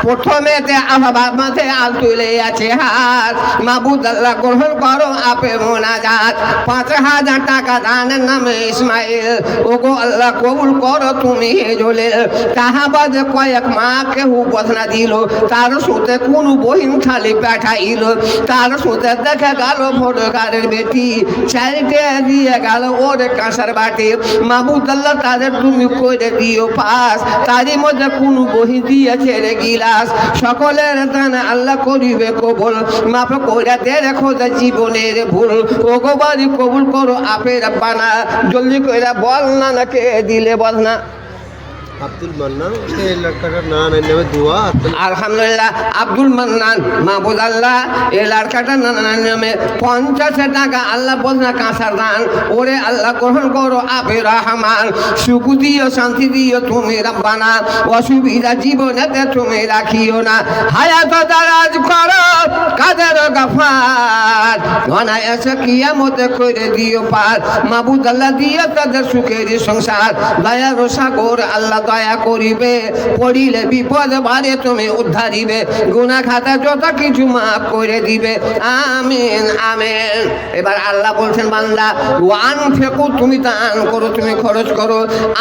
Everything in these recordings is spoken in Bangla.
প্রথমেতে আমার মাঝে আল তুলে আছে হাত, মাবুদ আল্লাহ গ্রহণ করো আপে মোনাজাত। 5,000 টাকা দানের নামে ইসমাইল, ওগো আল্লাহ কবুল করো তুমি হেজলে। তাহাবাদে কয়েক মা কেউ বদনা দিল, তার সাথে কোন বহিন খালি পাঠাইল। তার সাথে দেখা গেল ভোটগারের বেটি, চাইতে দিয়ে গেল ওরে কাঁসার বাটি। মাবুদ আল্লাহ তাদের তুমি করে দিও পাস, তারই মধ্যে কোন বহি দিয়েছে রে গিলাস। সকলের দান আল্লাহ করিবে কবুল, মাফ করে দে রেখো জীবনের ভুল। ওগো বাড়ি কবুল করো আপে রব্বানা। জলদি করে বল না, নাকে দিলে বল না। আব্দুল মান্নান, এই লড়কাটার নাম নামে দোয়া। আলহামদুলিল্লাহ, আব্দুল মান্নান মাহবুদ আল্লাহ এই লড়কাটার নামে 50 টাকা আল্লাহ বলনা কাঁসার দান। ওরে আল্লাহ গ্রহণ করো আপে রহমান। সুখ দিও শান্তি দিও তুমি রব্বানা, অসুবিধা জীবনেতে তুমি রাখিও না। হায়াত দারাজ করো কাদের গাফার, অনায়াসে কিয়ামতে করে দিও পার। মাহবুদ আল্লাহ দিয়ে তাদের সুখের সংসার। দয়ার সাগর আল্লাহ দয়া করিবে, পড়িলে বিপদ বারে তুমি উদ্ধারিবে। গুনাহ খাতা যত কিছু মাফ করে দিবে। আমিন আমিন। এবার আল্লাহ বলছেন বান্দা ওয়ান ফেকু, তুমি দান করো, তুমি খরচ করো।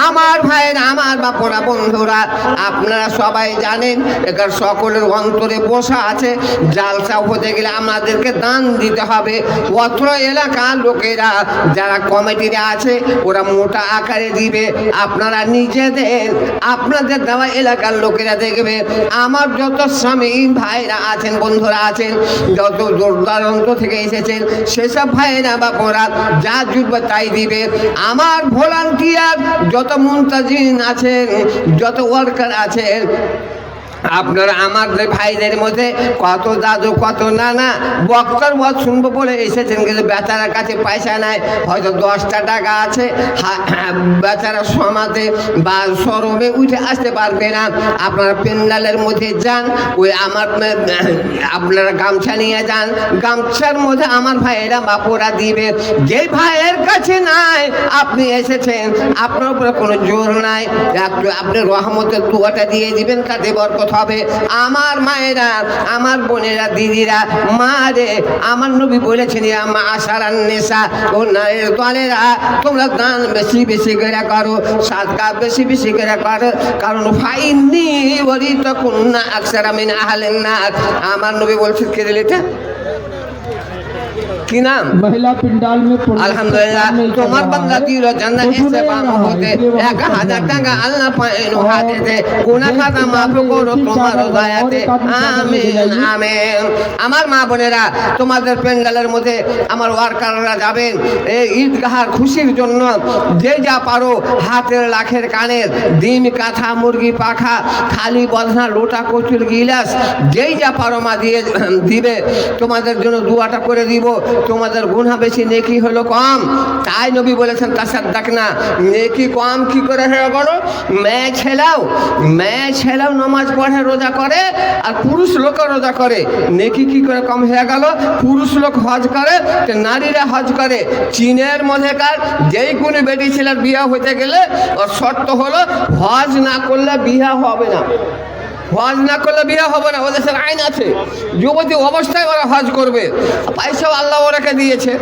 আমার ভাইয়ের, আমার বাপরা, বন্ধুরা, আপনারা সবাই জানেন এখানে সকলের অন্তরে বসা আছে জালসা হতে গেলে আমাদেরকে দান দিতে হবে। অত্র এলাকার লোকেরা যারা কমিটিরা আছে ওরা মোটা আকারে দিবে। আপনারা নিজেদের আপনাদের দেওয়া এলাকার লোকেরা দেখবে। আমার যত স্বামী ভাইরা আছেন, বন্ধুরা আছেন, যত দূর দূরান্ত থেকে এসেছেন, সেসব ভাইরা বাপরা যা জুটবে তাই দিবে। আমার ভলান্টিয়ার যত মুনতাজিন আছেন, যত ওয়ার্কার আছেন, আপনারা আমাদের ভাইদের মধ্যে কত দাদু কত নানা বক্তার ওয়াজ শুনবো বলে এসেছেন, কিন্তু বেচারার কাছে পয়সা নাই, হয়তো 10টা টাকা আছে, বেচারা সমাজে বা শোরুমে উঠে আসতে পারবে না। আপনারা প্যান্ডেলের মধ্যে যান, ওই আমার আপনারা গামছা নিয়ে যান, গামছার মধ্যে আমার ভাইয়েরা বাপুরা দিবে। যে ভাইয়ের কাছে নাই আপনি এসেছেন, আপনার উপরে কোনো জোর নাই, আপনি রহমতের দুয়াটা দিয়ে দিবেন, তাতে বরকত হবে। আমার মায়েরা, আমার বোনেরা, দিদিরা, মা রে, আমার নবী বলেছেন মা আশারান নেশা, ও নারীর দলেরা তোমরা দান বেশি বেশি করে করো, সাদকা বেশি বেশি করে করো, কারণ ফাইনি ওরি তো কুন্না আকসারা মিন আহলিন নার। আমার নবী বলছেন কে দিলেটা কি নাম? महिला पिंडाल में আলহামদুলিল্লাহ, তোমার বান্দা দিল জান্নাত এসে পাম হতে 1000 টাকা আল্লাহ পায়ের হাতেতে, গুনাহ খাতা মাফ করো তোমার দয়াতে। আমিন আমিন। আমার মা বোনেরা, তোমাদের প্যান্ডেলের মধ্যে আমার ওয়ার্কাররা যাবেন এই ঈদগাহার খুশির জন্য। যে যা পারো, হাতের লাখের কানের, ডিম কাঁথা, মুরগি পাখা, খালি বধনা, লোটা, কচুর গিলাস, যেই যা পারো মা দিয়ে দিবে। তোমাদের জন্য দুয়াটা করে দিব। তোমাদের গুনাহ বেশি, নেকি হলো কম। তাই নবী বলেছেন তাসাদ্দাক না, নেকি কম কি করে হয়ে গেল? মেয়ে ছেলেও নামাজ পড়ে, রোজা করে, আর পুরুষ লোকও রোজা করে, নেকি কি করে কম হয়ে গেল? পুরুষ লোক হজ করে, নারীরা হজ করে। চীনের মধ্যেকার যেই কোনো বেটি ছেলের বিয়ে হইতে গেলে ওর শর্ত হলো হজ না করলে বিয়ে হবে না। হজ না করলে বিয়ে হবে না, ওদের সাথে আইন আছে। যুবতী অবস্থায় ওরা হজ করবে, পয়সাও আল্লাহ ওরাকে দিয়েছে।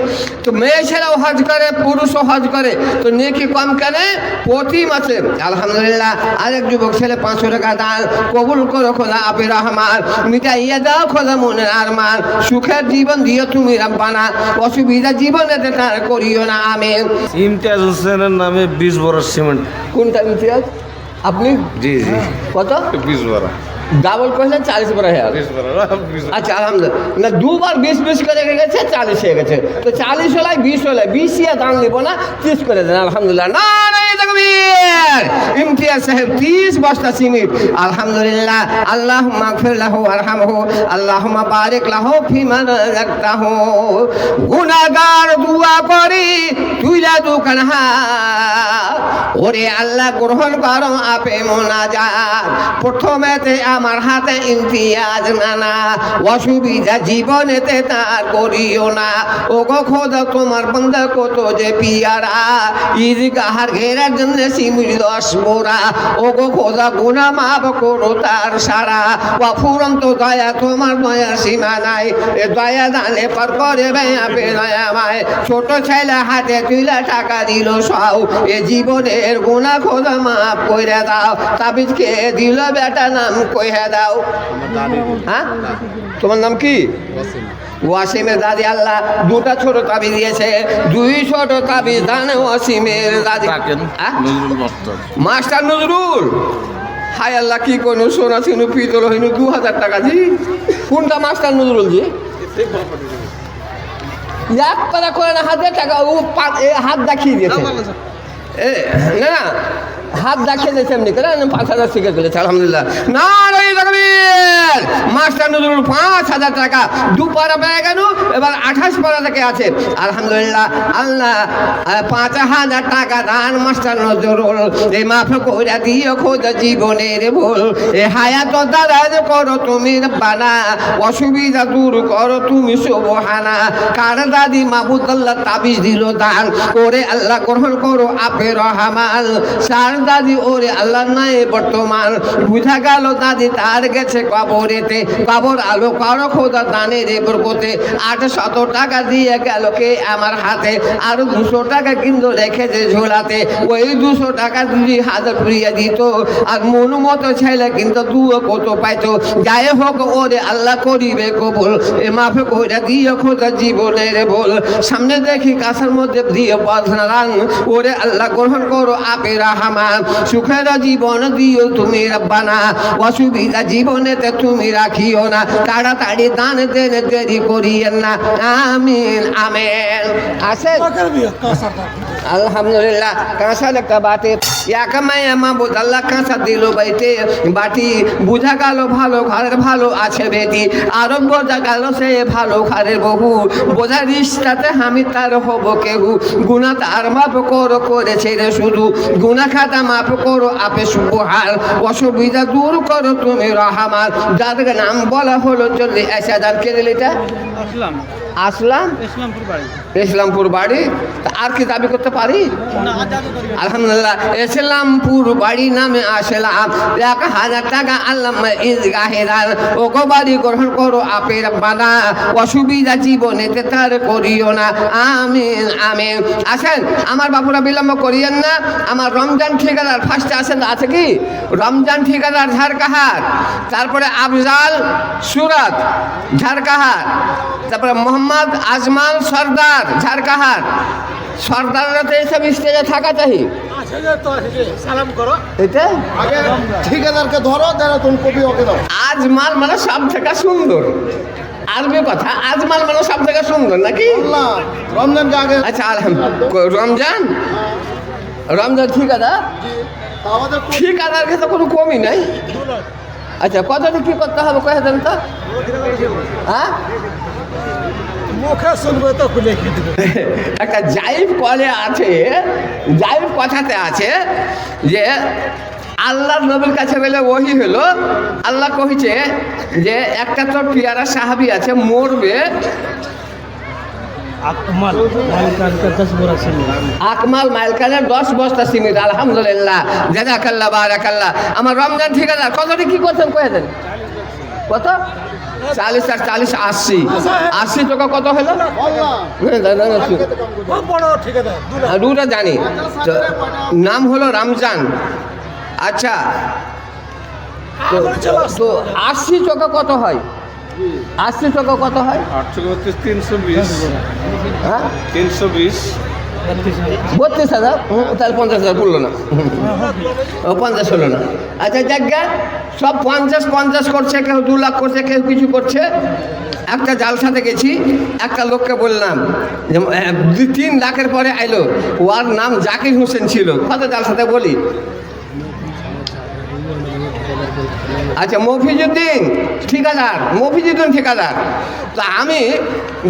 তো মেয়ে ছেলেও হজ করে, পুরুষও হজ করে, তো নেকি কম কেন? প্রতি মাসে আলহামদুলিল্লাহ আরেক যুবক ছেলে 500 টাকা দান কবুল করো খোদা আপে রহমান। মিটাইয়া দাও খোদা মনের আরমান, সুখের জীবন দিও তুমি রব্বানা, অসুবিধা জীবনে তার করিও না আমিন। ইমতিয়াজ হোসেনের নামে 20 বড় সিমেন্ট। কোনটা ইমতিয়াজ? আপনি? জি জি। কত? 20 বড়। ডাবল করলেন 40 বড় হয়ে গেল। 20 বড়। আচ্ছা আলহামদুলিল্লাহ। না, দুবার 20 করে গেছে, 40 হয়ে গেছে। তো 40 হলে 20 হলে 20 দান নেবো না, 30 করে দেন। আলহামদুলিল্লাহ। না তাকবীর। ইমতিয়াজ সাহেব 30 বস্তা সিমেন্ট। আলহামদুলিল্লাহ। আল্লাহুম্মা মাগফির লাহু ওয়ারহামহু, আল্লাহুম্মা বারিক লাহু ফিমা রাযাকতাহু। গুনাহগার দুয়া করি তুইলা দোকান হা, ওরে আল্লাহ গ্রহণ করো আপে মোনাজাত। প্রথমেতে আমার হাতে ইমতিয়াজ নানা, অসুবিধা জীবনেতে তার করিও না। ও গো খোদা তোমার বান্দা কত যে পিয়ারা, ঈদগাহার ঘেরার সিমুর দশ মোরা ও গো খোদা গুনা মাফ করো তার সারা অফুরন্ত দয়া তোমার দয়ার সীমা নাই এ দয়া দানে পর করে বেয়া বেদয়া মায় ছোট ছেলে হাতে তুলে টাকা দিল সব এ জীবনের গুনা খোদা মাফ কইরা দাও তাবিজ কে দিল বেটা নাম কইরা দাও। হ্যাঁ তোমার নাম কি? ওয়াসিমের দাদি আল্লাহ দুটা ছোট তাবিজ দিয়েছে, 2 ছোট তাবিজ দান ওয়াসিমের দাদি। মাস্টার নজরুল হায় আল্লাহ কি কোনো সোনা ছিনু পিতল হইনু 2000 টাকা জি। কোনটা মাস্টার নজরুল জি? এক পারা করে না 1000 টাকা ও হাত দেখিয়ে দিয়েছে। না হাত দেখিয়ে দিয়েছে এমনি করে 5000 শিখে গেলেছে আলহামদুলিল্লাহ। না মাস্টার নজরুল 5000 টাকা দুপারা পেয়ে গেল, এবার 28 পারা থেকে আছে আলহামদুলিল্লাহ। আল্লাহ 5000 টাকা দান মাস্টার নজরুল এই মাফ করে দিও খোদা জীবনের ভুল এ হায়াত দারাজ করো তুমি বানা অসুবিধা দূর করো তুমি সুবহানা। কার দাদি মাহবুদুল্লাহ তাবিজ দিল দান করে আল্লাহ গ্রহণ করো আপে রহমান। সার দাদি ওরে আল্লাহ নাই বর্তমান বুঝা গেল দাদি তার গেছে কবরেতে কবর আলো করো খোদা দানের বরকতে। 800 টাকা দিয়ে গেল কে আমার হাতে আর 200 টাকা কিন্তু রেখেছে ঝোলাতে। ওই 200 টাকা 2000 ফিরিয়ে দিত আর মন মতো ছেলে কিন্তু দুও কত পাইতো। যাই হোক ওরে আল্লাহ করিবে কবুল এ মাফ করে দিও খোদা জীবনের ভুল। সামনে দেখি কাছের মধ্যে দিয়ে বদনারান ওরে আল্লাহ গ্রহণ করো আপে রহমান। সুখের জীবন দিও তুমি রব্বানা অসুবিধা জীবনেতে তুমি রাখিও না। তাড়াতাড়ি দান দেন দেরি করিয়েন না আমিন আমেন। আসেন আলহামদুলিল্লাহ। কাঁসার একটা বাটি এক মায়া মাহবুদ আল্লাহ কাঁসা দিল বাইতে বাটি বুঝা গেল ভালো ঘরের ভালো আছে বেটি আরো বোঝা গেল সে ভালো ঘরের বহু বোঝা রিস্তাতে আমি তার হব কেহু গুণা তার মাপ করো করেছে রে শুধু গুণা খাতা মাপ করো আপে সুবহান অসুবিধা দূর করো তুমি রহমান। যাদের নাম বলা হলো চলে এসে যার কে দিল এটা আসলাম ইসলামপুর বাড়ি। আর কি দাবি করতে পারি? আলহামদুলিল্লাহ ইসলামপুর বাড়ি নামে আসলাম 1000 টাকা আল্লাহ ঈদগাহের ও গো বাড়ি গ্রহণ করো আপের বানা অসুবিধা জীবনেতে তার করিও না আমিন আমিন। আসেন আমার বাবুরা বিলম্ব করিয়েন না। আমার রমজান ঠিকাদার ফার্স্টে আসেন আছে কি রমজান ঠিকাদার ঝাড়কাহাট, তারপরে আফজাল সুরাত ঝাড়কাহাট, তারপরে মোহাম্মদ আজমাল সর্দার ঝাড়কাহাট। সর্দাররা তো এইসব স্টেজে থাকা চাই। সালাম করো এটা আগে ঠিকাদারকে ধরো দেনা তুমি কপি ওকে দাও। আজমাল মানে সব থেকে সুন্দর আরবি কথা। আজমাল মানে সব থেকে সুন্দর নাকি? রমজান আগে আচ্ছা রমজান রমজান ঠিকাদার আমাদের ঠিকাদার ক্ষেত্রে কোনো কমই নাই। আচ্ছা কতটা কি করতে হবে কয়ে দেন তো? হ্যাঁ মুখে শুনবে তো খুলে একটা জাইফ কলে আছে, জাইফ কথাতে আছে যে আল্লাহ নবীর কাছে বলে ওহি হলো আল্লাহ কহিছে যে একটা তোর পিয়ারা সাহাবি আছে মরবে আকমাল মাইলকানের 10 বস্তা সিমেন্ট আলহামদুলিল্লাহ জাযাকাল্লাহ বারাকাল্লাহ। আমার রমজান ঠিকাদার কতটি কি করছেন কয়ে দেন কত? 40 আর 40 80 80 টাকা কত হলো? দুটা জানি নাম হলো রমজান। আচ্ছা তো 80 টাকা কত হয়? 80 টাকা কত হয়? 320 হ্যাঁ 320 32,000 তাহলে 50,000 পড়লো না 50 হলো না। আচ্ছা জায়গা সব 50 করছে, কেউ 2 লাখ করছে, কেউ কিছু করছে। একটা জালসাতে গেছি, একটা লোককে বললাম যে 2-3 লাখের পরে আইলো, ওর নাম জাকির হোসেন ছিল। কত জালসাতে বলি? আচ্ছা মফিজুদ্দিন ঠিকাদার, মফিজুদ্দিন ঠিকাদার। তা আমি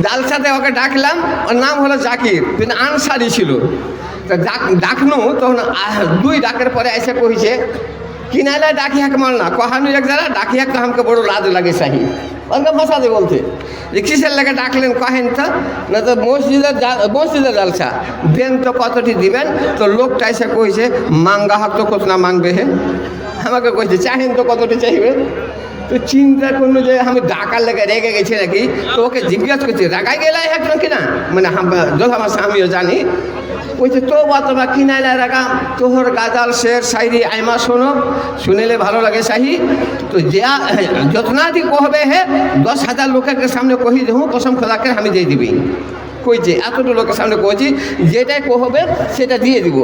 জালসাতে ওকে ডাকলাম, ওর নাম হলো জাকির কিন্তু আনসারি ছিল। তা ডাকনু তখন 2 ডাকের পরে এসে কইছে কিনাইলা ডাকি হাক মাল না কহানু এক যারা ডাকি হাক তো আমাকে বড় লাজ লাগে সাহি। ওকে ভাষাতে বলতে যে কিসের লেগে ডাকলেন কহেন তো, না তো মসজিদের জালসা দেন তো কতটি দিবেন। তো লোকটা এসে কইছে মাঙ্গা হক তো কোথ না মাংবে হে, আমাকে কইছে চাহেন তো কতটি চাইবে। তো চিন্তা করলো যে আমি ডাকার লেগে রেগে গেছি নাকি, তো ওকে জিজ্ঞাসা করছি রাগাই গেলে একজন কিনা, মানে যখন আমার আমিও জানি কইছে তো বা কিনা না রাগা তোহর গাজাল শের শায়রি আইমা শোনো, শুনিলে ভালো লাগে শাহি। তো যতনাটি কহবে হে 10,000 লোকের সামনে কহি দেবো কসম খোদাকে আমি দিয়ে দিবি। কইছে এতটা লোকের সামনে কইছি যেটাই কহবে সেটা দিয়ে দিব।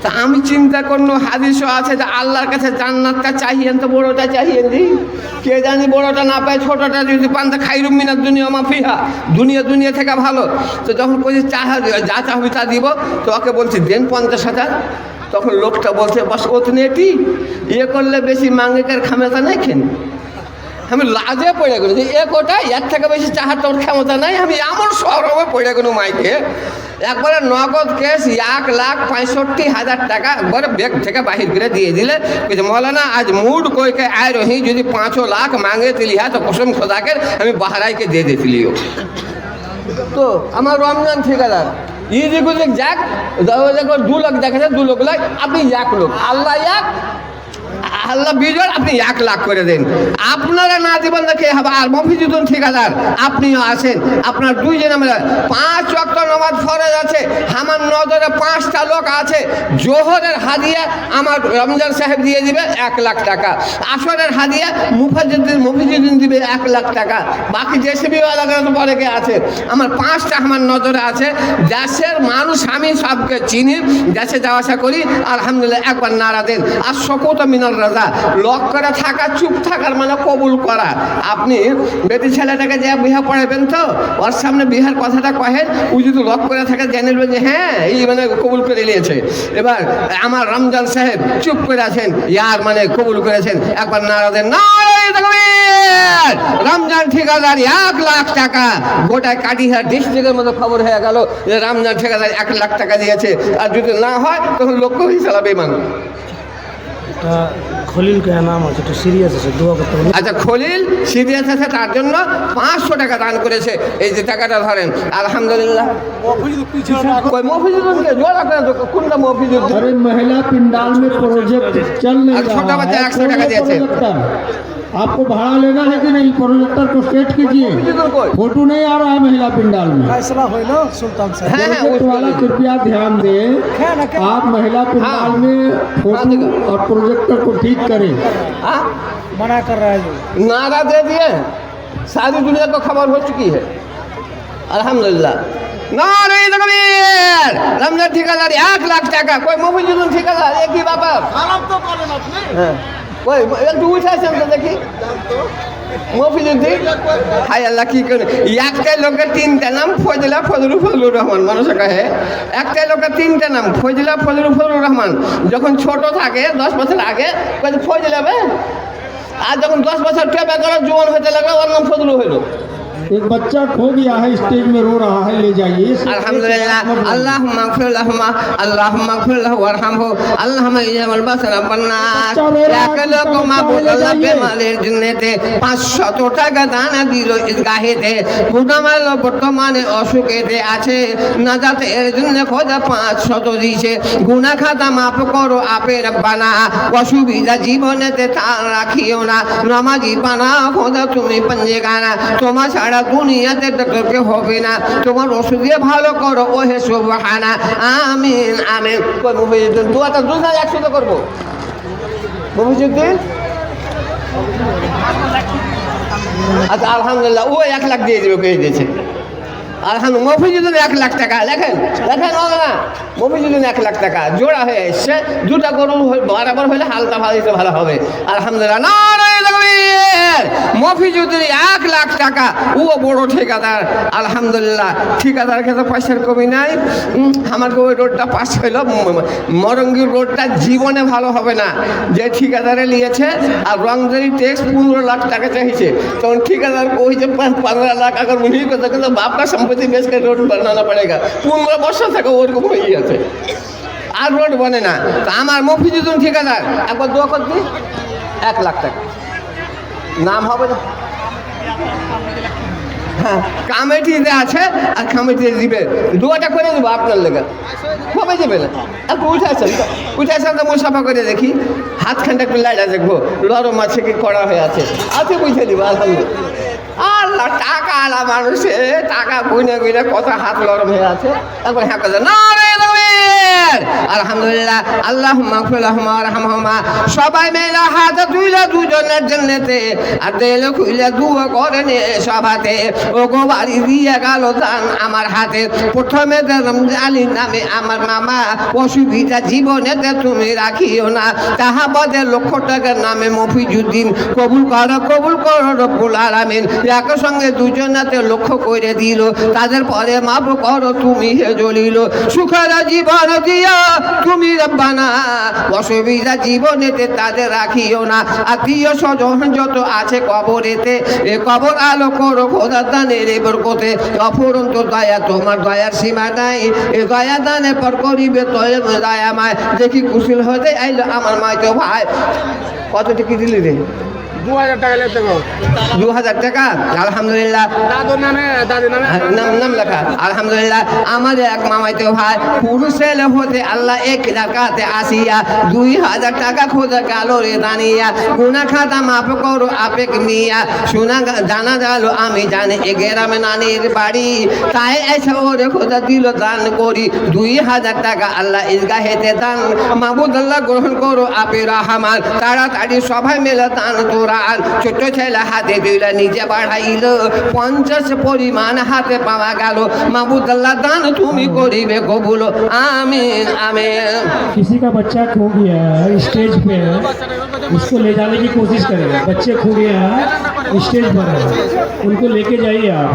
তা আমি চিন্তা করলো হাদিসও আছে যে আল্লাহর কাছে জান্নাতটা চাহিয়েন তো বড়টা চাহিয়েন দি, কে জানি বড়টা না পায় ছোটটা যদি পান তা খাইরুম মিনাদ দুনিয়া মাফিহা, দুনিয়া থেকে ভালো। তো যখন কইছি যা চাহবি তা দিব, তো ওকে বলছি দেন 50,000। তখন লোকটা বলছে বস ওতনেটি ইয়ে করলে বেশি মাঙ্গিকের ক্ষমতা নাই খেন। আমি লাজে পড়ে গেল যে কোটাই এর থেকে বেশি চাহার তোর ক্ষমতা নাই। আমি এমন সরবে পড়ে গেল মাইকে, একবারে নগদ কেস 1,65,000 টাকা একবারে ব্যাগ থেকে বাহির করে দিয়ে দিলে। বলছে মৌলানা আজ মুড কইকে আয় রহি, যদি 5 লাখ মাंगे तिली है तो कसम खुदा के আমি বাহারাইকে দিয়ে দিলিও। তো আমার রমজান ঠিকাদার ই যে গুলো যাক 2 লাখ দেখাচ্ছে, 2 লাখ লাই আপনি 1 লাখ আল্লাহ বিজয় আপনি 1 লাখ করে দেন। আপনারা না দিবেন দেখে হবে। আর মফিজুদ্দিন ঠিকাদার আপনিও আছেন, আপনার 2 জন আমরা 5 ওয়াক্ত নামাজ ফরজ আছে, আমার নজরে 5টা লোক আছে। জোহরের হাদিয়া আমার রমজান সাহেব দিয়ে দিবে 1 লাখ টাকা, আসরের হাদিয়া মফিজুদ্দিন দিবে 1 লাখ টাকা, বাকি জেসিবি ওয়ালারা তো পরে কে আছে। আমার 5টা আমার নজরে আছে। দেশের মানুষ আমি সবকে চিনি, দেশে যাওয়া আসা করি, আলহামদুলিল্লাহ একবার নারা দেন। আর সকত মিনাল রাজা লক করে থাকা, চুপ থাকার মানে কবুল করা। আপনি বেটি ছেলেটাকে যে বিহা পড়াবেন তো ওর সামনে বিহার কথাটা কহেন, ও যদি লক করে থাকে জেনে নেবেন যে হ্যাঁ এই মানে কবুল করে নিয়েছে। এবার আমার রমজান সাহেব চুপ করে আছেন, ইয়ার মানে কবুল করেছেন, একবার নারা দেন নারায়ে তাকবীর। রমজান ঠিকাদার 1 লাখ টাকা, গোটা কাটিহার ডিস্ট্রিক্টের মধ্যে খবর হয়ে গেল যে রমজান ঠিকাদার 1 লাখ টাকা দিয়েছে। আর যদি না হয় তখন লক্ষ্য হিসাবে বেমান। খলিল কে নাম আছে, একটু সিরিয়াস আছে, দোয়া করতে হবে। আচ্ছা খলিল সিরিয়াস আছে, তার জন্য 500 টাকা দান করেছে। এই যে টাকাটা ধরেন আলহামদুলিল্লাহ। कोई मौफिजुद्दीन के जोड़ा करे तो कुंडा मौफिजुद्दीन। अरे महिला पिंडाल में प्रोजेक्ट चल नहीं रहा है। छोटा बच्चा 100 टका दिया थे। आपको भाड़ा लेना है कि नहीं? प्रोजेक्टर को सेट कीजिए, फोटो नहीं आ रहा है महिला पिंडाल में। फैसला हो ना सुल्तान साहब, प्रोजेक्ट वाला कृपया ध्यान दें, आप महिला पिंडाल में फोटो और प्रोजेक्टर को ठीक करें। हाँ? मना कर रहा है जो नारा दे दिए, सारी दुनिया को खबर हो चुकी है अल्हम्दुलिल्लाह। नारे तकबीर। रमजान ठेकेदार 1 लाख টাকা, कोई मौफिजुद्दीन ठेकेदार एक ही बाबा সালাম তো করেন আপনি। হ্যাঁ कोई একটু উঠাইছেন তো দেখি মফিজুদ্দিন। হাই আল্লাহ কি করে একটাই লোকের 3টা নাম, ফজলা ফজলুর রহমান। মানুষ কহে একটাই লোকের 3টা নাম, ফজলা ফজলুর রহমান। যখন ছোট থাকে 10 বছর আগে ফজলা বে, আর যখন 10 বছর টেপা করে জোয়ান হতে লাগলো ওর নাম ফজলু হইলো। एक बच्चा खो गया है, स्टेज में रो रहा है, ले जाइए। अल्हम्दुलिल्लाह। अल्लाहुम्मा इग़फिर लहु अल्लाहुम्मा इग़फिर लहु वरहमहु अल्लाहुम्मा इजअल बसर बन्नास। একলো কো মাবুদ আল্লাহ বেমালের জন্নতে 500 টাকা দানা দিল ঈদগাহেতে। গুনামাল বর্তমানে অসুখেতে আছে, নাজাতের জন্য খোদা 500 দিয়েছে। গুনাহ খাতা মাফ করো আপে রব্বানা, অসুবিধা জীবনেতে তা রাখিও না। নামাজি বানাও খোদা তুমি পঞ্জেগানা, তোমার ছাড়া দুনিয়াতে তোকে হবে না। তোমার ওষুধ দিয়ে ভালো করো ওহে সুবহানা। আমিন আমিন। কই মুফিজুদ্দিন দোয়াটা 200 করবো মুফিজুদ্দিন। আচ্ছা আলহামদুলিল্লাহ ও 1 লাখ দিয়ে দেবে, কে দিয়েছে আলহামদুলিল্লাহ। মফিজুদ্দিন 1 লাখ টাকা লেখেন না, মফিজুদ্দিন 1 লাখ টাকা জোড়া হয়ে এসছে। 2টা গরু বরাবর হলে হালকা ভালো হবে আলহামদুলিল্লাহ। নারায়ে তাকবীর। মফিজুদ্দিন 1 লাখ টাকা, ও বড় ঠিকাদার আলহামদুলিল্লাহ। ঠিকাদার কাছে পয়সার কমি নাই। আমার ওই রোডটা পাস হইল, মরঙ্গির রোডটা জীবনে ভালো হবে না। যে ঠিকাদারে নিয়েছে আর রংদারি ট্যাক্স 15 লাখ টাকা চাইছে, তখন ঠিকাদার কইছে 15 লাখ अगर उन्हीं को तो बाप का संपत्ति बेच कर रोड बनाना पड़ेगा। 15 বছর থেকে ওরকম হয়ে গেছে, আর রোড বনে না। তো আমার মফিজুদ্দিন ঠিকাদার একবার দোয়া করবি 1 লাখ টাকা নাম হবে না। হ্যাঁ কমিটিতে আছে আর কমিটিতে দিবে দুয়াটা করে দেবো আপনার লেগে কবে দেবে না একটু উঠে আসেন তো মুসাফা করে দেখি হাতখানটা একটু লাইটা দেখবো লরম আছে কি করা হয়ে আছে বুঝে দিব আলহামদুলিল্লাহ আল্লাহ টাকা আলা মানুষে টাকা গুনে গুনে কত হাত লরম হয়ে আছে একবার হ্যাঁ কথা না আলহামদুলিল্লাহ আল্লাহ মাগফিরহুমা সবাই মেলা হাত তুইলা দুজনের জন্যতে আর দেল খুইলা দুয়া করে নে সভাতে ও গো বাড়ি দিয়ে গেল দান আমার হাতে প্রথমে রমজানি নামে আমার মামা অসুবিধা জীবনেতে তুমি রাখিও না তাহা বাদে লক্ষ টাকার নামে মফিজুদ্দিন কবুল করো রব্বুল আলামিন একই সঙ্গে দুজনাতে লক্ষ্য করে দিল তাদের পরে মাফ করো তুমি হে জলিল সুখের জীবন দিয়া তুমি রব্বানা অসুবিধা জীবনেতে তাদের রাখিও না আত্মীয় স্বজন যত আছে কবরেতে এ কবর আলো করো খোদার দানের এবার কোতে অফুরন্ত দয়া তোমার দয়ার সীমা নাই এ দয়া দানে পর করিবে দয়া মায় দেখি কুশল হতে আইলো আমার মাই তো ভাই কত টাকা দিলি রে 2000 টাকা লেতে গো 2000 টাকা আলহামদুলিল্লাহ দাদুর নামে দাদির নামে নাম লেখা আলহামদুলিল্লাহ আমাদের এক মামাইতে ভাই পুরুষের হতে আল্লাহ এক রাকাতে আসিয়া 2000 টাকা খোদা কালো রে দানিয়া গুনা খাতা মাফ করো আপেক মিয়া শোনা জানা গেল আমি জানি এ গ্রামে নানির বাড়ি তাই এসে ওরে খোদা দিল দান করি 2000 টাকা আল্লাহ ঈদগাহেতে দান মাহবুদ আল্লাহ গ্রহণ করো আপে রহমান তাড়াতাড়ি সবাই মিলে দান তোরা ছোট ছেলে হাতে দিলা নিজে বাড়াইল 50 পরিমাণ হাতে পাওয়া গেল মাহবুদ আল্লাহ দান তুমি করিবে কবুল আমিন আমিন किसी का बच्चा खो गया है स्टेज पे उसको ले जाने की कोशिश करेगा बच्चे खो गए हैं स्टेज पर है उनको लेके जाइए आप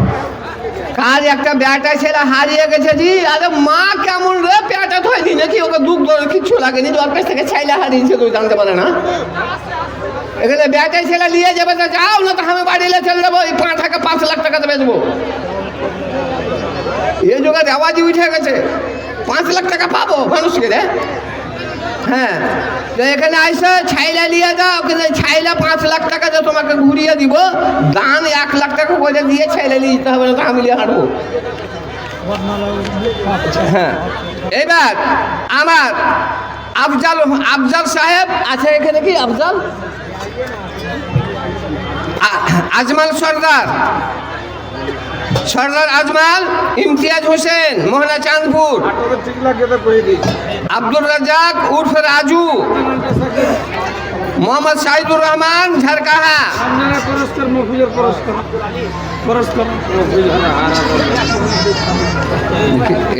কার একটা ব্যাটা ছেলে হারিয়ে গেছে জি আরে মা কেমন রে পেটা ধয়নি নাকি ওকে দুধ কিছু লাগেনি ওর কাছ থেকে ছেলে হারিয়েছে তুই জানতে পারে না এখানে ব্যাটা ছেলে নিয়ে যাবে তো যাও না তো আমি বাড়িলে চলে যাবো এই 5 লাখ টাকাতে বেচবো এই জোগাড় আওয়াজই উঠে গেছে 5 লাখ টাকা পাবো মানুষকে রে হ্যাঁ তো এখানে আইসা ছাইলা নিয়ে যাও কিন্তু ছাইলা 5 লাখ টাকা যে তোমাকে ঘুরিয়ে দিব দান 1 লাখ টাকা করে দিয়ে ছাইলা নিয়ে যেতে হবে না তো আমি নিয়ে হাঁটবো হ্যাঁ এবার আমার আফজাল সাহেব আছে এখানে কি আফজাল আজমাল সর্দার আজমাল ইমতিয়াজ হোসেন মোহনা চাঁদপুর আব্দুর রাজ্জাক উর্ফ রাজু মোহাম্মদ সাইদুর রহমান ঝারকাহা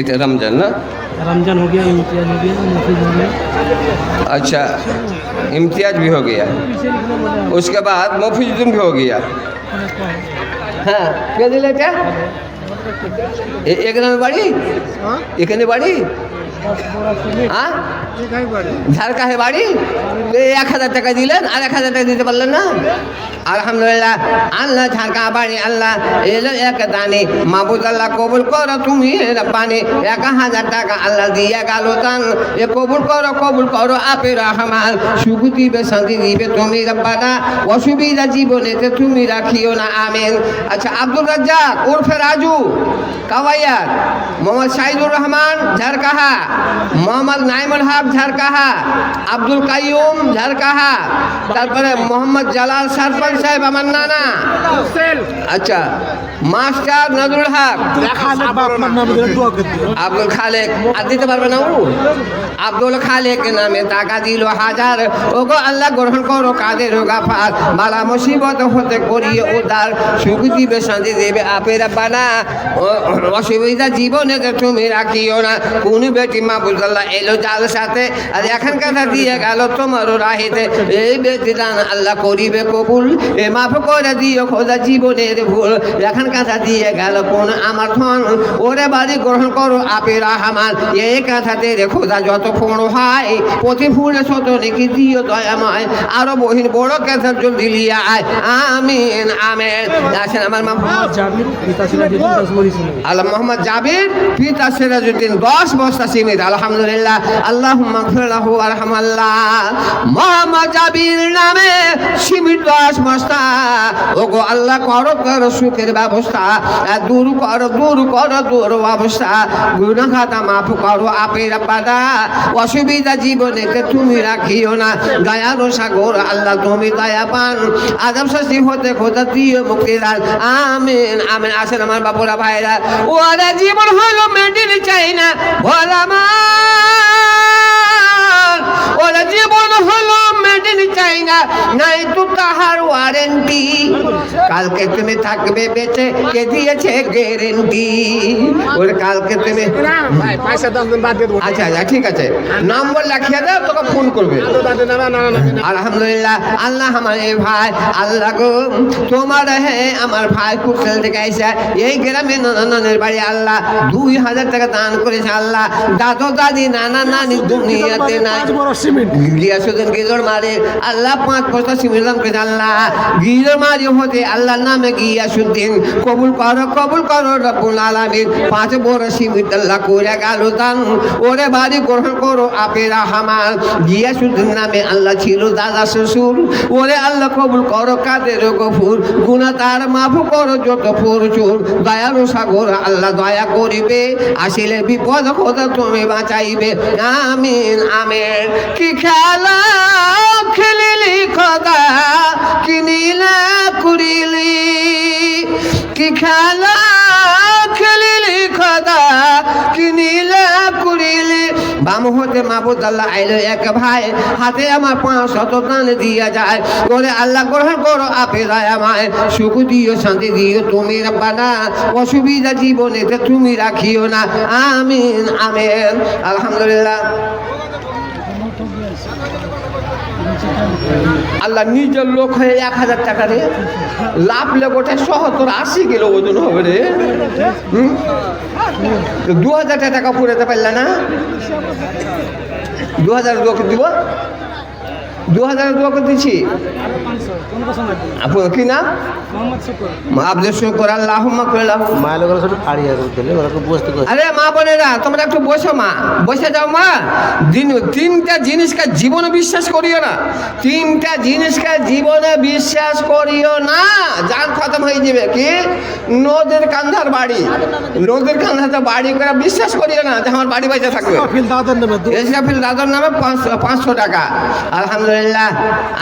এটা रमजान ना रमजान हो गया इम्तियाज हो गया मुफीद हो गया अच्छा इम्तियाज भी हो गया उसके बाद मुफीजुद्दीन भी हो गया हाँ क्या दिल এটা এখানে বাড়ি এখানে বাড়ি হ্যাঁ ঝাড়কাহে বাড়ি 1000 টাকা দিলেন আর 1000 টাকা দিতে পারলেন না আলহামদুলিল্লাহ আল্লাহ ঝাড়কা বাড়ি আল্লাহ এলো এক দানি মাহবুদ আল্লাহ কবুল করো তুমি রব্বানি 1000 টাকা আল্লাহ দিয়ে গেল দান এ কবুল করো আপে রহমান সুখ দিবে শান্তি দিবে তুমি রব্বানা অসুবিধা জীবনেতে তুমি রাখিও না আমিন আচ্ছা আব্দুর রাজ্জাক উর্ফে রাজু কাওয়াইয়ার মোহাম্মদ সাইদুর রহমান ঝাড়কাহা মোহাম্মদ নাইমুল হক ঝাড়কাহা আব্দুল কাইয়ুম ঝাড়কাহা তারপরে মোহাম্মদ জালাল সরপঞ্চ সাহেব আমার নানা আচ্ছা মাস্টার নজরুল হক আব্দুল খালেক আর দিতে পারবে না ও আব্দুল খালেক নামে টাকা দিল 1000 ওগো আল্লাহ গ্রহণ করো কাদের গাফার বালা মুসিবত হতে করিয়ে উদ্ধার সুখ দিবে শান্তি দেবে আপে রব্বানা অসুবিধা জীবনে তুমি রাখিও না কোন বেটি মাহবুব আল্লাহ এলো জাল সাথে আর এখন কথা দিয়ে গেল তোমারও রাহিতে এই বেটি দান আল্লাহ করিবে কবুল এ মাফ করে দিও খোদা জীবনের ভুল এখন ধান কাঁথা দিয়ে গেল কোন আমার ধন, ওরে বাড়ি গ্রহণ করো আপে রহমান। এই কাঁথাতে রেখো দা যত ফোড় হয়, প্রতি ফুলে শত নাকি দিও দয়াময়। আরো বহিন বড় কাঁথার জল দিলিয়ে আয়, আমিন আমেন। আসেন আমার মা जाबिर पिता सिराजुद्दीन 10 बोरी ছিল। আল্লাহ মোহাম্মদ জাবির পিতা সিরাজউদ্দিন 10 বস্তা সিমেন্ট। আলহামদুলিল্লাহ, আল্লাহুম্মা গফির লাহু ওয়ারহামাল্লাহ। মোহাম্মদ জাবির নামে সিমেন্ট 10 বস্তা। ওগো আল্লাহ করো করো সুখের ব্যবস্থা, দূর করো দূর অবস্থা, গুনাহ খাতা মাফ করো আপে রব্বানা। অসুবিধা জীবনেতে তুমি রাখিও না, দয়ালু সাগর আল্লাহ তুমি দয়াবান। আদম শাস্তি হতে খোদা দিও মুক্তিদান, আমিন আমিন। আসেন আমার বাপুরা ভাইরা, ওরা জীবন হলো মেডিল চাই না ভোলামান। ওরা জীবন হলো মেডিল চাই না, নাই তো তাহার ওয়ারেন্টি। কালকে তুমি থাকবে বেঁচে, কে দিয়েছে গ্যারেন্টি? ওর কালকে তুমি না ভাই পয়সা 10 দিন বাদ দিয়ে দেবো। আচ্ছা আচ্ছা ঠিক আছে, নম্বর লিখিয়ে দাও, তোকে ফোন করবে। দাদের নামে না না আলহামদুলিল্লাহ, আল্লাহ আমার এই ভাই, আল্লাহ গো তোমার হে আমার ভাই কুশল থেকে আইসা এই গ্রামে নানানের বাড়ি আল্লাহ 2000 টাকা দান করেছে আল্লাহ। দাদু দাদি নানা নানি দুনিয়াতে নাই। 5 বড় সিমেন্ট গিয়াসুদ্দিন গিজর মারে আল্লাহ 5 বস্তা সিমেন্ট দান করেছে আল্লাহ। গিজর মারি হতে আল্লাহর নামে গিয়াসুদ্দিন কবুল করো রব্বুল আলামিন। 5 বড় সিমেন্ট আল্লাহ করে গেল দান, ওরে বাড়ি গ্রহণ করো আপে রহমান। গিয়াসুদ্দিন নামে আল্লাহ ছিল দাদা শ্বশুর, ওরে আল্লাহ কবুল করো কাদের গফুর। গুনাহ তার মাফ করো যত প্রচুর, দয়ালু সাগর আল্লাহ দয়া করিবে। আসিলে বিপদ খোদা তুমি বাঁচাইবে, আমিন আমিন। কি খেলা খেলিলি খোদা, কি নীলা করিলি, কি খেলা খেলিলি খোদা, কি নীলা করিলি। বাম হতে মাহবুদ আল্লাহ আইলো এক ভাই, হাতে আমার 500 দান দিয়া যায়। করে আল্লাহ গ্রহণ করো আপে দয়াময়, সুখ দিও শান্তি দিও তুমি রব্বানা। অসুবিধা জীবনেতে তুমি রাখিও না, আমিন আমিন। আলহামদুলিল্লাহ, আল্লাহ নিজের লোক হয়ে 1000 টাকা রে লাভ লে গোটে 70-80 কিলো ওজন হবে রে। 2000 টাকা পুরাতে পারলা না? 2000 দোয়া দিব, 2000 দোয়া করে দিচ্ছি। আপনার কি নাম? আব্দুল শুকর। আল্লাহুম্মা কুল্লাহু। মায়ের লোকের সাথে ফাড়িয়ে দিলে ওরা খুব বসতে করে। আরে মা বোনেরা তোমরা একটু বসো, মা বসে যাও মা। তিনটা জিনিসকে জীবনে বিশ্বাস করিও না, 3টা জিনিসকে জীবনে বিশ্বাস করিও না, জান খতম হয়ে যাবে। কি? নদীর কান্ধার বাড়ি, নদীর কান্ধাতে বাড়ি করে বিশ্বাস করিও না যে আমার বাড়ি বাইতে থাকবে। ফিল দাদার নামে এসরাফিল দাদার নামে 500 টাকা। আলহামদুলিল্লাহ,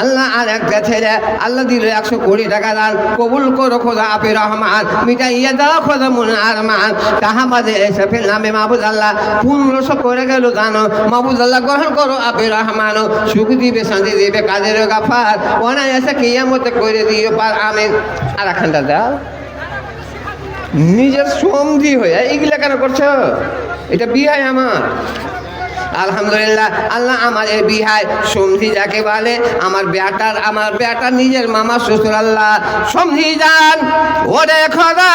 আল্লাহ আর একটা ছেলে আল্লাহ দিল 120 টাকা দান। কবুল করো খোদা আপে রহমান, মিটাইয়া দাও খোদা মনে আরমান। তাহামাদের এসরাফিল নামে মাহবুদ আল্লাহ 1500 করে গেল দান। মাহবুদ আল্লাহ গ্রহণ করো আপে রহমান, সুখ দিবে শান্তি দিবে কাদের গাফার। অনায়াসে কিয়ামতে করে দিও পার, আমিন। আর একখানটা দাও, নিজের সন্ধি হয়ে এইগুলা কেন করছো? এটা বিয়ে আমার। আলহামদুলিল্লাহ, আল্লাহ আমার এই বিহায় সমঝি যাকে বলে আমার বেটার নিজের মামা শ্বশুর আল্লাহ সমঝি যান। ওরে খোদা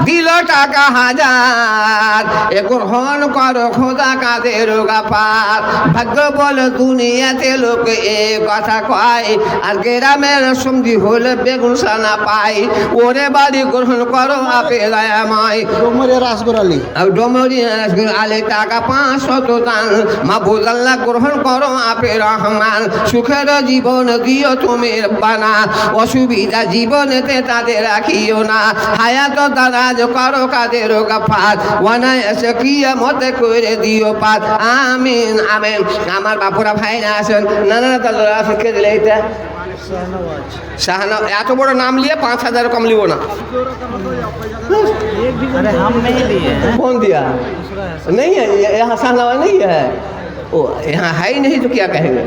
দিল টাকা 1000, এ গ্রহণ করো খোদা কাদের গাফার। ভাগ্য বল দুনিয়াতে লোক এ কথা কয়, আর গ্রামের সমঝি হলে বেগুন সানা পাই। ওরে বাড়ি গ্রহণ করো আপে দয়াময়। ডোমরিয়া রাসগোরালি আর ডোমরিয়া আলে টাকা 500 দান। মাহবুদ আল্লাহ গ্রহণ করো আপে রহমান, সুখের জীবন দিও তুমি রব্বানা। অসুবিধা জীবনেতে তাদের রাখিও না, হায়াত দারাজ করো কাদের গাফার। অনায়াসে কিয়ামতে করে দিও পার, আমিন আমিন। আমার বাপুরা ভাইরা আসেন, নানা দাদা আসেন। কে দিলে এটা? শাহনওয়াজ। এত বড় নাম লিয়ে 5000 কম লিব না। अरे हम नहीं लिए हैं। कौन दिया? नहीं है यहाँ शाहनवाज नहीं है, ओ यहाँ है ही नहीं तो क्या कहेंगे।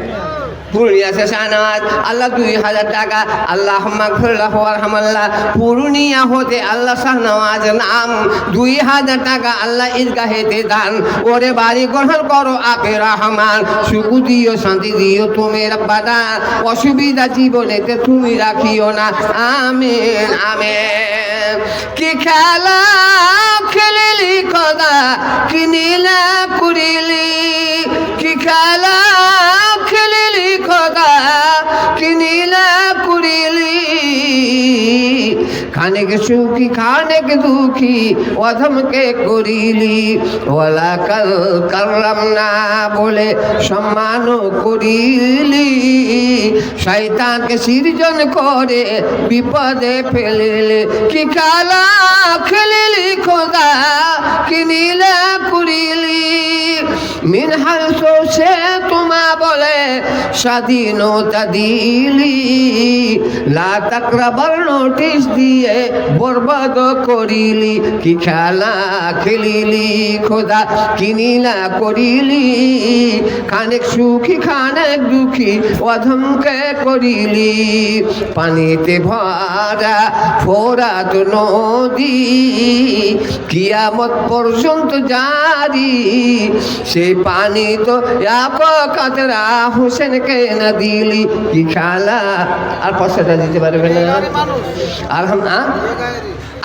पूर्णिया से शाहनवाज अल्लाह 2000 টাকা। আল্লাহ মাগফিরাল্লাহু ওয়ারহামাল্লাহ। পূর্ণিয়া হতে আল্লাহ শাহনওয়াজ নাম 2000 টাকা আল্লাহ ঈদগাহেতে দান। ওরে বাড়ি গ্রহণ করো আপে রহমান, সুখ দিও শান্তি দিও তুমি রব্বানা। অসুবিধা জীবনেতে তুমি রাখিও না, আমিন আমিন। কি খেলা খেলিলি খোদা কি নীলা করিলি কি খেলা খেলিলি খোদা কি নীলা করিলি খানেক সুখী খানেক দুঃখী অধমকে করিলি ওলা কাল করলাম না বলে সম্মান করিলি শয়তানকে সৃজন করে বিপদে ফেলিলি কি খেলা খেলিলি খোদা কি নীলা করিলি মিনহাল সে তোমা বলে স্বাধীনতা দিলি লা তাকরাবার নোটিশ দিয়ে বরবাদ করিলি কি খেলা খেলিলি খোদা কি নীলা করিলি খানেক সুখী খানেক দুঃখী অধমকে করিলি পানিতে ভরা ফোরাত নদী কিয়ামত পর্যন্ত জারি সেই পানি তো এক কাতরা হোসেনকে না দিলি কি খেলা আর 500 টাকা দিতে পারবে না আর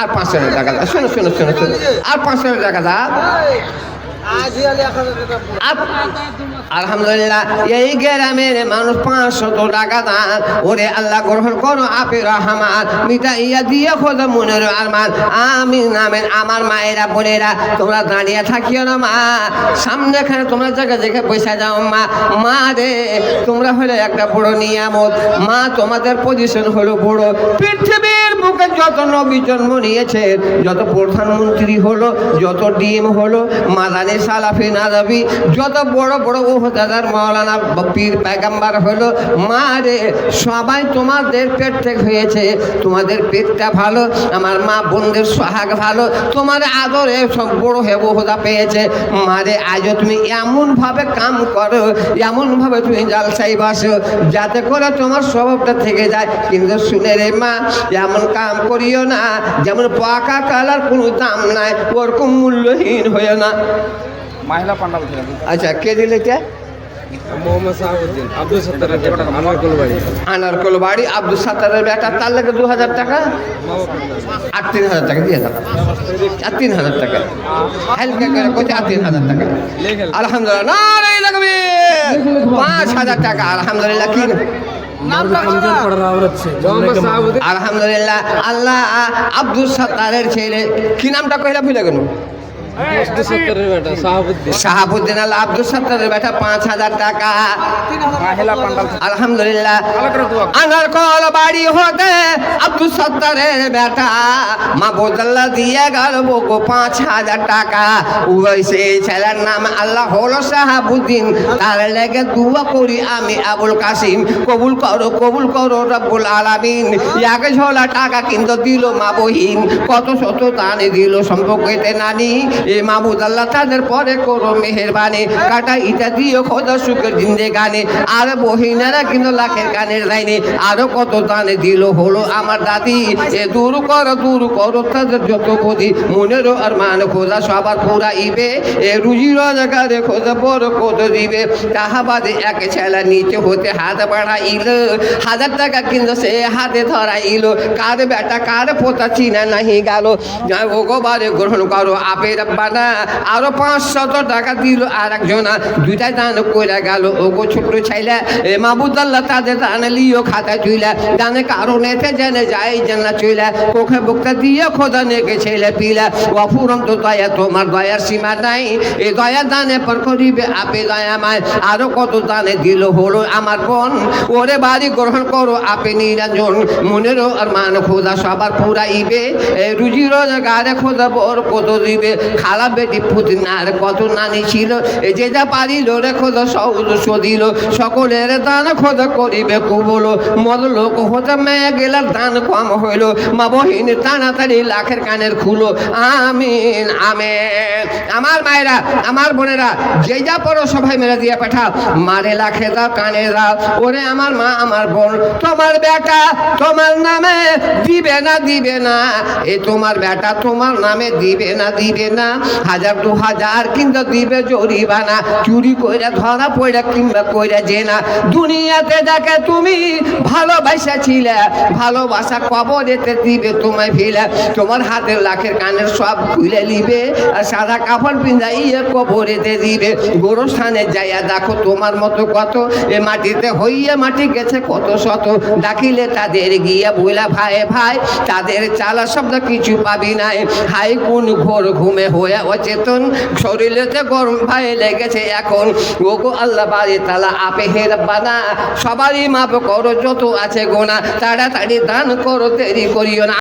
আর 500 টাকা দাও শোনো শোনো শোনো শোনো আর 500 টাকা দাও আলহামদুলিল্লাহ এই গ্রামের মানুষ 500 টাকা দান ওরে আল্লাহ গ্রহণ করো আপে রহমান মিটাইয়া দিয়ে খোদা মনের আরমান আমিন আমিন আমার মায়েরা বোনেরা তোমরা দাঁড়িয়ে থাকিও না মা সামনে এখানে তোমরা জায়গা দেখে পয়সা যাও মা মা রে তোমরা হলে একটা বড় নিয়ামত মা তোমাদের পজিশন হলো বড় পৃথিবীর বুকে যত নবী জন্ম নিয়েছে যত প্রধানমন্ত্রী হলো যত ডিএম হলো মাদানী সালাফি নাজাবি যত বড় বড় ওহদাদার মাওলানা পীর পয়গম্বর হলো মা রে সবাই তোমাদের পেট থেকে হয়েছে তোমাদের পেটটা ভালো আমার মা বোনদের সোহাগ ভালো তোমার আদরে সব বড় হে ওহদা পেয়েছে মারে আজও তুমি এমনভাবে কাম করো এমনভাবে তুমি জালসাই বাসো যাতে করে তোমার স্বভাবটা থেকে যায় কিন্তু শুনে রে মা এমন কাম করিও না যেমন পাকা কালার কোনো দাম নাই ওরকম মূল্যহীন হয়ে না আচ্ছা কে দিলে কে মোহাম্মদ সাহাবুদ্দিন আব্দুল সত্তারের আনারকল বাড়ি আনারকল বাড়ি আব্দুল সত্তারের বেটা তার লাগে 2000 টাকা আর 3000 টাকা দিয়ে দাও আর 3000 টাকা হালকা করে কত 3000 টাকা আলহামদুলিল্লাহ না রে লাগবে 5000 টাকা আলহামদুলিল্লাহ কি আলহামদুলিল্লাহ আল্লাহ আব্দুল সত্তারের ছেলে কি নামটা কইলা ভুলে গেল শাহাবুদ্দিন আল্লাহ আব্দুল সত্তারের বেটা 5000 টাকা আলহামদুলিল্লাহ আনারকল বাড়ি হতে আব্দুল সত্তারের বেটা মাহবুবুল্লাহ দিয়ে গেল বকো 5000 টাকা ওই সেই ছেলের নাম আল্লাহ হলো শাহাবুদ্দিন তার লেগে দোয়া করি আমি আবুল কাসিম কবুল করো রব্বুল আলামিন এক ঝোলা টাকা কিন্তু দিল মা বহিন কত শত দানে দিল সম্পর্কেতে নানি এ মাহবুদ আল্লাহ তাদের পরে করো মেহেরবানি কাটা ইটা দিও খোদা সুখের জিন্দেগানি আর বহিনারা কিন্তু লাখের কানের লাইনে আরো কত দানে দিল হলো আমার দাদি এ দূর করো তাদের যত ক্ষতি মনেরও আর মান খোদা সবার পুরা ইবে এ রুজি রোজগারে খোদা বড় কত দিবে তাহাবাদে এক ছেলা নিচে হতে হাত বাড়াইল 1000 টাকা কিন্তু সে হাতে ধরাইল কার বেটা কার পোতা চিনা নাহি গেল ওগোবারে গ্রহণ করো আপে রব্বানা আরো 500 টাকা দিল আর একজনা দুইটা দান কইরা গেল ওগো ছোট ছাইলা এ মাহবুব আল্লাহ তাদের দান লিও খাতা চুইলা দানে কারণেতে জেনে যায় জান্না চুইলা কোখে বক্তা দিয়ে খোদা নেকে ছেলে পিলা অফুরম তো দয়া তোমার দয়ার সীমা নাই এই দয়া দানে পর করিবে আপে দয়াময় আরো কত দানে দিল হলো আমার বোন ওরে বাড়ি গ্রহণ করো আপে নিরঞ্জন মনেরও আর মান খোদা সবার পুরাইবে রুজি রোজগারে খোদা বড় কত দিবে খালা বেটি পুতিনার কত নানি ছিল এ যে যা পারিল রে খোদা সৌদস্য দিল সকলের দান খোদা করিবে কুবলো মদ লোক হতে মেয়ে গেলার দান কম হইল মা বহিন তাড়াতাড়ি লাখের কানের খুলো আমিন আমিন আমার মায়েরা আমার বোনেরা যে যা পড়ো সবাই মেরে দিয়ে পাঠাও মারে লাখে দাও কানে দাও ওরে আমার মা আমার বোন তোমার বেটা তোমার নামে দিবে না এ তোমার বেটা তোমার নামে দিবে না 1000 2000 কিন্তু দিবে জরিমানা চুরি কইরা ধরা পড়া কিংবা কইরা জেনা দুনিয়াতে দেখে তুমি ভালোবাসা ছিলে ভালোবাসা কবরেতে দিবে তোমায় ফিলে তোমার হাতের লাখের কানের সব খুলে নিবে আর সাদা কাপড় পিঁধাইয়ে কবরেতে দিবে গোরস্থানে যাইয়া দেখো তোমার মতো কত এ মাটিতে হইয়া মাটি গেছে কত শত ডাকিলে তাদের গিয়া বইলা ভাই ভাই তাদের চালা শব্দ কিছু পাবি নাই হাই কোন ঘোর ঘুমে হয়ে অচেতন শরীরেতে গরম ভাই লেগেছে এখন ওগো আল্লাহ বাড়ি তালা আপে হে রব্বানা সবারই মাপ করো যত আছে গোনা তাড়াতাড়ি দান করো দেরি করিও না